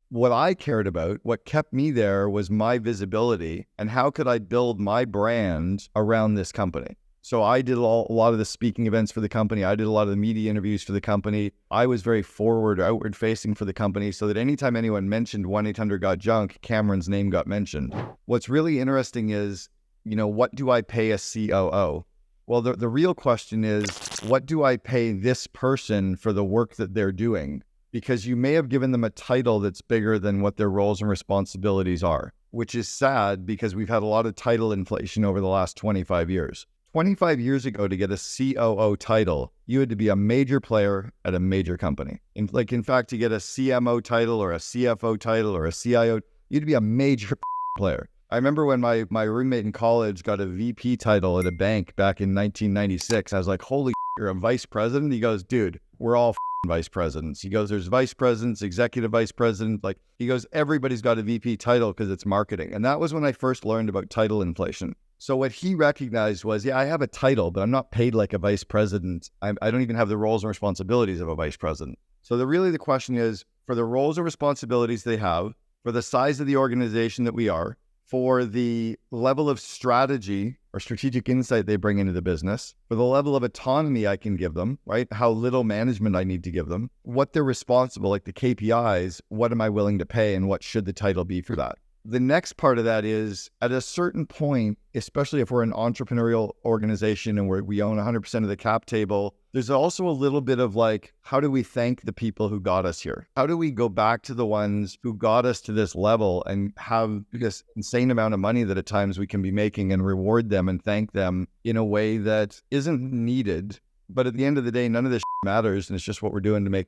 What I cared about, what kept me there was my visibility and how could I build my brand around this company. So I did a lot of the speaking events for the company. I did a lot of the media interviews for the company. I was very outward facing for the company so that anytime anyone mentioned 1-800-GOT-JUNK, Cameron's name got mentioned. What's really interesting is, what do I pay a COO? Well, the real question is, what do I pay this person for the work that they're doing? Because you may have given them a title that's bigger than what their roles and responsibilities are, which is sad because we've had a lot of title inflation over the last 25 years. 25 years ago, to get a COO title, you had to be a major player at a major company. In fact, to get a CMO title or a CFO title or a CIO, you'd be a major player. I remember when my roommate in college got a VP title at a bank back in 1996. I was like, holy you're a vice president? He goes, dude, we're all vice presidents. He goes, there's vice presidents, executive vice president. He goes, everybody's got a VP title because it's marketing. And that was when I first learned about title inflation. So what he recognized was, yeah, I have a title, but I'm not paid like a vice president. I don't even have the roles and responsibilities of a vice president. So the question is, for the roles and responsibilities they have, for the size of the organization that we are, for the level of strategy or strategic insight they bring into the business, for the level of autonomy I can give them, right? How little management I need to give them, what they're responsible, like the KPIs, what am I willing to pay and what should the title be for that? The next part of that is at a certain point, especially if we're an entrepreneurial organization and we own 100% of the cap table, there's also a little bit of how do we thank the people who got us here? How do we go back to the ones who got us to this level and have this insane amount of money that at times we can be making and reward them and thank them in a way that isn't needed? But at the end of the day, none of this matters. And it's just what we're doing to make,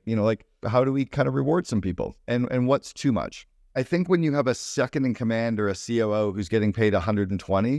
how do we kind of reward some people and what's too much? I think when you have a second in command or a COO who's getting paid 120,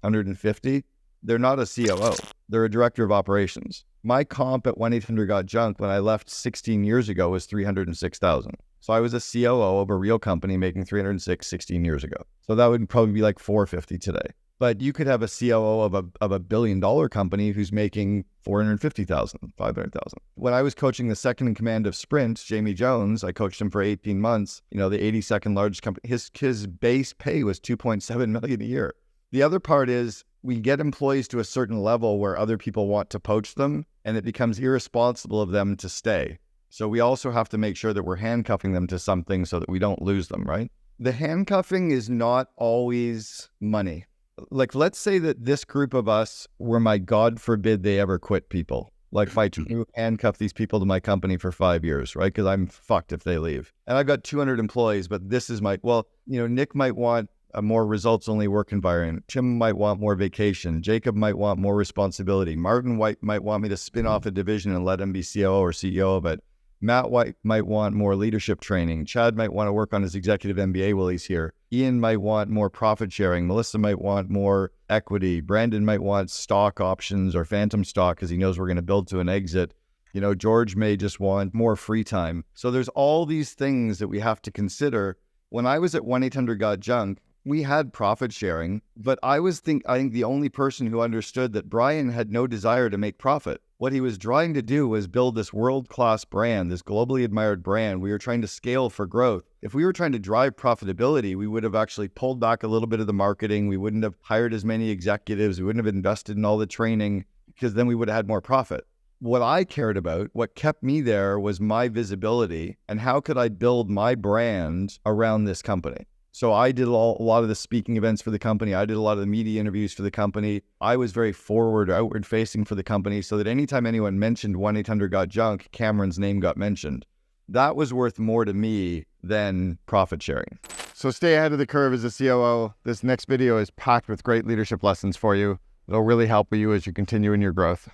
150, they're not a COO. They're a director of operations. My comp at 1-800-GOT-JUNK when I left 16 years ago was $306,000. So I was a COO of a real company making $306 16 years ago. So that would probably be like $450 today. But you could have a COO of a $1 billion company who's making $450,000, $500,000. When I was coaching the second in command of Sprint, Jamie Jones, I coached him for 18 months, the 82nd largest company, his base pay was $2.7 million a year. The other part is we get employees to a certain level where other people want to poach them and it becomes irresponsible of them to stay. So we also have to make sure that we're handcuffing them to something so that we don't lose them, right? The handcuffing is not always money. Let's say that this group of us were my God forbid they ever quit people. If I handcuff these people to my company for 5 years, right? Because I'm fucked if they leave. And I've got 200 employees, but this is Nick might want a more results-only work environment. Tim might want more vacation. Jacob might want more responsibility. Martin White might want me to spin off a division and let him be COO or CEO of it. Matt White might want more leadership training. Chad might want to work on his executive MBA while he's here. Ian might want more profit sharing. Melissa might want more equity. Brandon might want stock options or phantom stock because he knows we're going to build to an exit. George may just want more free time. So there's all these things that we have to consider. When I was at 1-800-GOT-JUNK, we had profit sharing, but I think the only person who understood that Brian had no desire to make profit. What he was trying to do was build this world-class brand, this globally admired brand. We were trying to scale for growth. If we were trying to drive profitability, we would have actually pulled back a little bit of the marketing. We wouldn't have hired as many executives. We wouldn't have invested in all the training because then we would have had more profit. What I cared about, what kept me there was my visibility and how could I build my brand around this company. So I did a lot of the speaking events for the company. I did a lot of the media interviews for the company. I was very outward facing for the company so that anytime anyone mentioned 1-800-GOT-JUNK, Cameron's name got mentioned. That was worth more to me than profit sharing. So stay ahead of the curve as a COO. This next video is packed with great leadership lessons for you. It'll really help you as you continue in your growth.